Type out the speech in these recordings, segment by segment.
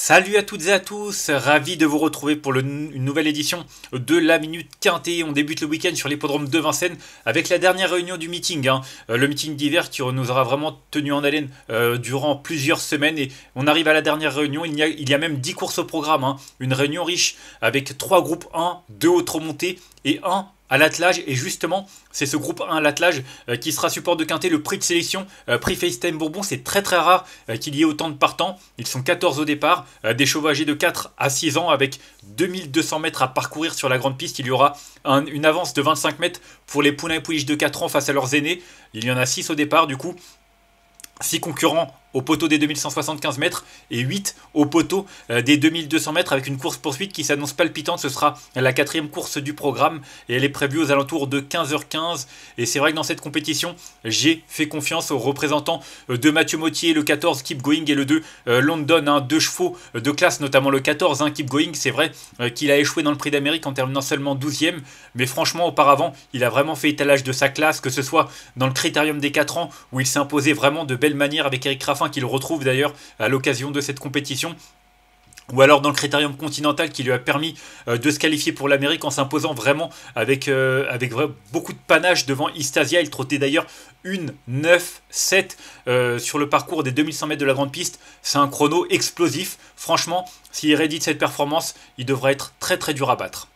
Salut à toutes et à tous, ravi de vous retrouver pour une nouvelle édition de la Minute Quintée. On débute le week-end sur l'hippodrome de Vincennes avec la dernière réunion du meeting, le meeting d'hiver qui nous aura vraiment tenu en haleine durant plusieurs semaines. Et on arrive à la dernière réunion, il y a même 10 courses au programme, une réunion riche avec 3 groupes 1, 2 autres montées et 1 à l'attelage. Et justement, c'est ce groupe 1 à l'attelage qui sera support de Quintet, le prix de sélection, prix FaceTime Bourbon. C'est très très rare qu'il y ait autant de partants. Ils sont 14 au départ, des chevaux âgés de 4 à 6 ans avec 2200 mètres à parcourir sur la grande piste. Il y aura une avance de 25 mètres pour les poulains et pouliches de 4 ans face à leurs aînés. Il y en a 6 au départ du coup. 6 concurrents au poteau des 2175 mètres et 8 au poteau des 2200 mètres avec une course-poursuite qui s'annonce palpitante. Ce sera la 4e course du programme et elle est prévue aux alentours de 15h15. Et c'est vrai que dans cette compétition, j'ai fait confiance aux représentants de Mathieu Mottier, le 14 Keep Going et le 2 London, deux chevaux de classe, notamment le 14 Keep Going. C'est vrai qu'il a échoué dans le Prix d'Amérique en terminant seulement 12e, mais franchement auparavant, il a vraiment fait étalage de sa classe, que ce soit dans le critérium des 4 ans où il s'est imposé vraiment de belle manière avec Eric Raffin qu'il retrouve d'ailleurs à l'occasion de cette compétition, ou alors dans le critérium continental qui lui a permis de se qualifier pour l'Amérique en s'imposant vraiment avec beaucoup de panache devant Istasia. Il trottait d'ailleurs une 9-7 sur le parcours des 2100 mètres de la grande piste. C'est un chrono explosif. Franchement, s'il réédite cette performance, il devrait être très très dur à battre.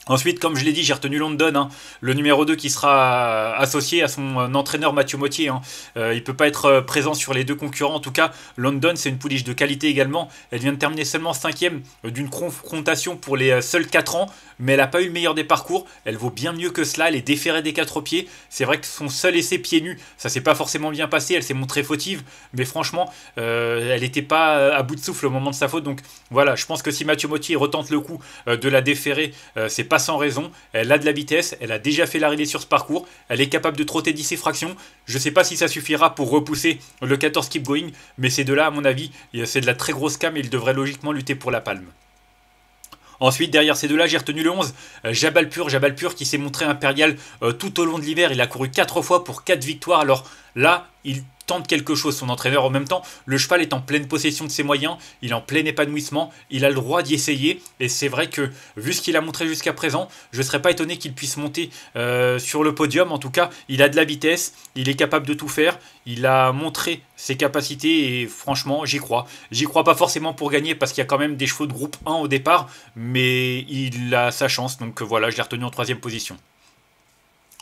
Ensuite, comme je l'ai dit, j'ai retenu London, le numéro 2 qui sera associé à son entraîneur Mathieu Mottier. Il ne peut pas être présent sur les deux concurrents. En tout cas, London, c'est une pouliche de qualité également. Elle vient de terminer seulement 5e d'une confrontation pour les seuls 4 ans. Mais elle n'a pas eu le meilleur des parcours. Elle vaut bien mieux que cela. Elle est déférée des 4 pieds. C'est vrai que son seul essai pieds nus, ça s'est pas forcément bien passé. Elle s'est montrée fautive. Mais franchement, elle n'était pas à bout de souffle au moment de sa faute. Donc voilà, je pense que si Mathieu Mottier retente le coup de la déférer, c'est pas sans raison. Elle a de la vitesse, elle a déjà fait l'arrivée sur ce parcours, elle est capable de trotter 10 et fractions. Je ne sais pas si ça suffira pour repousser le 14 Keep Going, mais ces deux-là, à mon avis, c'est de la très grosse cam et ils devraient logiquement lutter pour la palme. Ensuite, derrière ces deux-là, j'ai retenu le 11, Jabalpur qui s'est montré impérial tout au long de l'hiver. Il a couru 4 fois pour 4 victoires. Alors là, il tente quelque chose, son entraîneur. En même temps, le cheval est en pleine possession de ses moyens, il est en plein épanouissement, il a le droit d'y essayer. Et c'est vrai que, vu ce qu'il a montré jusqu'à présent, je ne serais pas étonné qu'il puisse monter sur le podium. En tout cas, il a de la vitesse, il est capable de tout faire, il a montré ses capacités et franchement, j'y crois. J'y crois pas forcément pour gagner parce qu'il y a quand même des chevaux de groupe 1 au départ, mais il a sa chance. Donc voilà, je l'ai retenu en 3e position.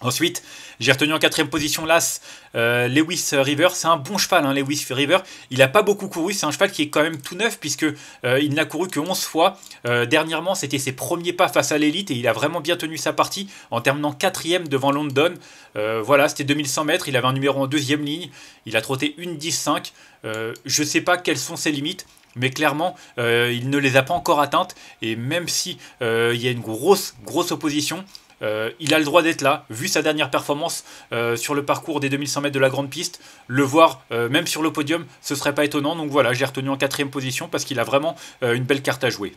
Ensuite, j'ai retenu en 4e position l'As Lewis River. C'est un bon cheval, Lewis River. Il n'a pas beaucoup couru, c'est un cheval qui est quand même tout neuf puisque il n'a couru que 11 fois. Dernièrement, c'était ses premiers pas face à l'élite et il a vraiment bien tenu sa partie en terminant 4e devant London. Voilà, c'était 2100 mètres, il avait un numéro en 2e ligne. Il a trotté une 10-5. Je ne sais pas quelles sont ses limites, mais clairement, il ne les a pas encore atteintes. Et même si il y a une grosse opposition, il a le droit d'être là, vu sa dernière performance sur le parcours des 2100 mètres de la grande piste. Le voir même sur le podium, ce serait pas étonnant. Donc voilà, j'ai retenu en 4e position parce qu'il a vraiment une belle carte à jouer.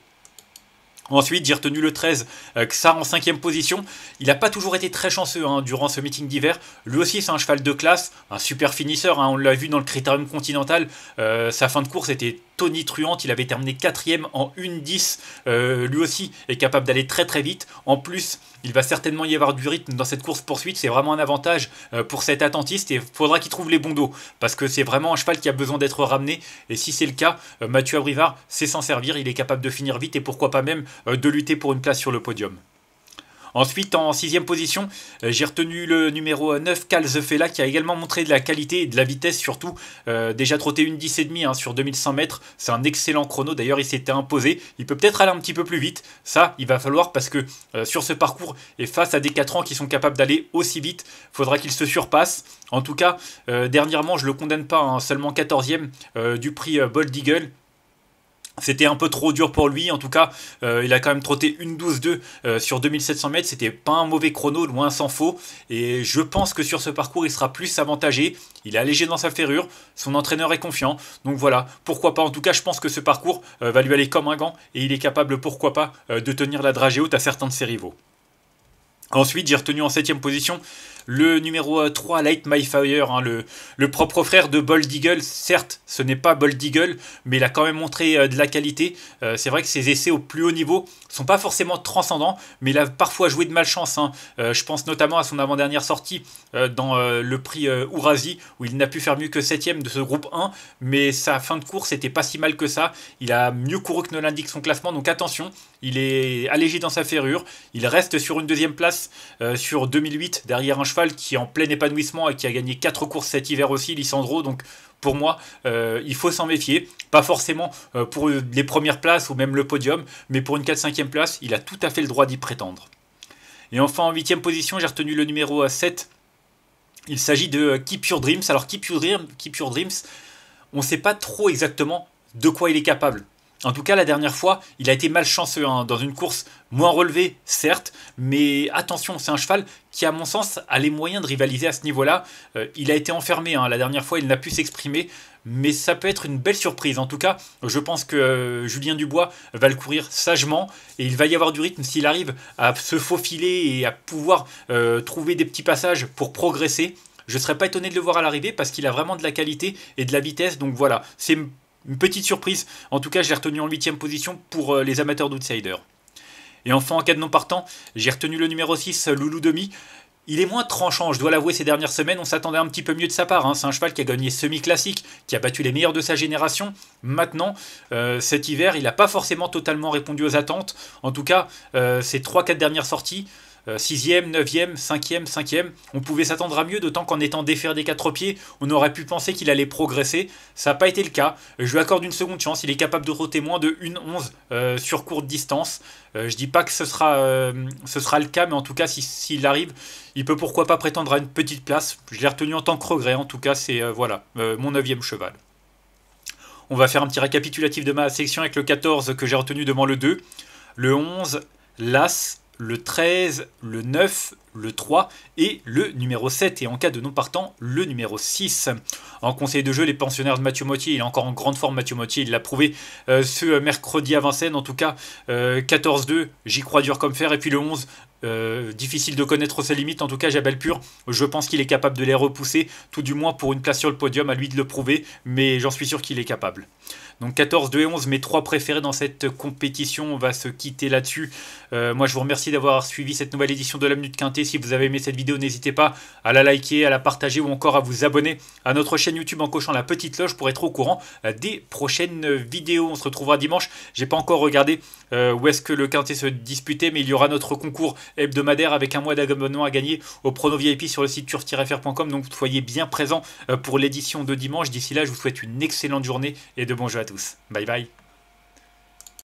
Ensuite, j'ai retenu le 13, Xar en 5e position. Il n'a pas toujours été très chanceux durant ce meeting d'hiver. Lui aussi, c'est un cheval de classe, un super finisseur. On l'a vu dans le critérium continental. Sa fin de course était tonitruante. Il avait terminé 4e en 1-10. Lui aussi est capable d'aller très très vite. En plus, il va certainement y avoir du rythme dans cette course-poursuite. C'est vraiment un avantage pour cet attentiste. Et il faudra qu'il trouve les bons dos. Parce que c'est vraiment un cheval qui a besoin d'être ramené. Et si c'est le cas, Mathieu Abrivard sait s'en servir. Il est capable de finir vite et pourquoi pas même de lutter pour une place sur le podium. Ensuite, en 6e position, j'ai retenu le numéro 9, Calzefella, qui a également montré de la qualité et de la vitesse surtout. Déjà trotté une 10,5 sur 2100 mètres. C'est un excellent chrono. D'ailleurs, il s'était imposé. Il peut peut-être aller un petit peu plus vite. Ça, il va falloir parce que sur ce parcours et face à des 4 ans qui sont capables d'aller aussi vite, il faudra qu'il se surpasse. En tout cas, dernièrement, je ne le condamne pas, seulement 14e du prix Bold Eagle. C'était un peu trop dur pour lui, en tout cas, il a quand même trotté une 12-2 sur 2700 mètres, c'était pas un mauvais chrono, loin s'en faut, et je pense que sur ce parcours, il sera plus avantagé, il est allégé dans sa ferrure, son entraîneur est confiant, donc voilà, pourquoi pas, en tout cas, je pense que ce parcours va lui aller comme un gant, et il est capable, pourquoi pas, de tenir la dragée haute à certains de ses rivaux. Ensuite, j'ai retenu en 7ème position le numéro 3, Light My Fire, hein, le propre frère de Bold Eagle. Certes, ce n'est pas Bold Eagle, mais il a quand même montré de la qualité. C'est vrai que ses essais au plus haut niveau sont pas forcément transcendants, mais il a parfois joué de malchance, hein. Je pense notamment à son avant-dernière sortie dans le prix Ourasi, où il n'a pu faire mieux que 7ème de ce groupe 1, mais sa fin de course n'était pas si mal que ça. Il a mieux couru que ne l'indique son classement, donc attention, il est allégé dans sa ferrure. Il reste sur une deuxième place sur 2008, derrière un cheval qui est en plein épanouissement et qui a gagné 4 courses cet hiver aussi, Lissandro. Donc pour moi, il faut s'en méfier. Pas forcément pour les premières places ou même le podium, mais pour une 4-5e place, il a tout à fait le droit d'y prétendre. Et enfin, en 8ème position, j'ai retenu le numéro 7. Il s'agit de Keep Your Dreams. Alors Keep Your Dreams, on ne sait pas trop exactement de quoi il est capable. En tout cas, la dernière fois, il a été malchanceux, hein, dans une course moins relevée, certes, mais attention, c'est un cheval qui, à mon sens, a les moyens de rivaliser à ce niveau-là. Il a été enfermé, hein, la dernière fois, il n'a pu s'exprimer, mais ça peut être une belle surprise. En tout cas, je pense que Julien Dubois va le courir sagement, et il va y avoir du rythme s'il arrive à se faufiler et à pouvoir trouver des petits passages pour progresser. Je ne serais pas étonné de le voir à l'arrivée, parce qu'il a vraiment de la qualité et de la vitesse, donc voilà, c'est une petite surprise. En tout cas, je l'ai retenu en 8ème position pour les amateurs d'outsiders. Et enfin, en cas de non partant, j'ai retenu le numéro 6, Loulou Demi. Il est moins tranchant, je dois l'avouer, ces dernières semaines, on s'attendait un petit peu mieux de sa part, hein. C'est un cheval qui a gagné semi-classique, qui a battu les meilleurs de sa génération. Maintenant, cet hiver, il n'a pas forcément totalement répondu aux attentes. En tout cas, ces 3-4 dernières sorties, 6ème, 9ème, 5ème, 5ème. On pouvait s'attendre à mieux, d'autant qu'en étant défait des 4 pieds, on aurait pu penser qu'il allait progresser. Ça n'a pas été le cas. Je lui accorde une seconde chance. Il est capable de trotter moins de 1,11 sur courte distance. Je dis pas que ce sera le cas, mais en tout cas, s'il arrive, il peut pourquoi pas prétendre à une petite place. Je l'ai retenu en tant que regret. En tout cas, c'est voilà, mon 9ème cheval. On va faire un petit récapitulatif de ma sélection avec le 14 que j'ai retenu devant le 2, le 11, l'As, le 13, le 9, le 3 et le numéro 7. Et en cas de non partant, le numéro 6. En conseil de jeu, les pensionnaires de Mathieu Mottier, il est encore en grande forme Mathieu Mottier, il l'a prouvé ce mercredi à Vincennes. En tout cas, 14-2, j'y crois dur comme fer. Et puis le 11, difficile de connaître ses limites. En tout cas, Jabel Pur, je pense qu'il est capable de les repousser, tout du moins pour une place sur le podium, à lui de le prouver. Mais j'en suis sûr qu'il est capable. Donc 14, 2 et 11, mes 3 préférés dans cette compétition. On va se quitter là-dessus. Moi, je vous remercie d'avoir suivi cette nouvelle édition de la Minute Quintée. Si vous avez aimé cette vidéo, n'hésitez pas à la liker, à la partager ou encore à vous abonner à notre chaîne YouTube en cochant la petite cloche pour être au courant des prochaines vidéos. On se retrouvera dimanche. J'ai pas encore regardé où est-ce que le Quintet se disputait, mais il y aura notre concours hebdomadaire avec un mois d'abonnement à gagner au prono VIP sur le site turf-fr.com. Donc soyez bien présents pour l'édition de dimanche. D'ici là, je vous souhaite une excellente journée et de bons jeux à tous. Bye bye.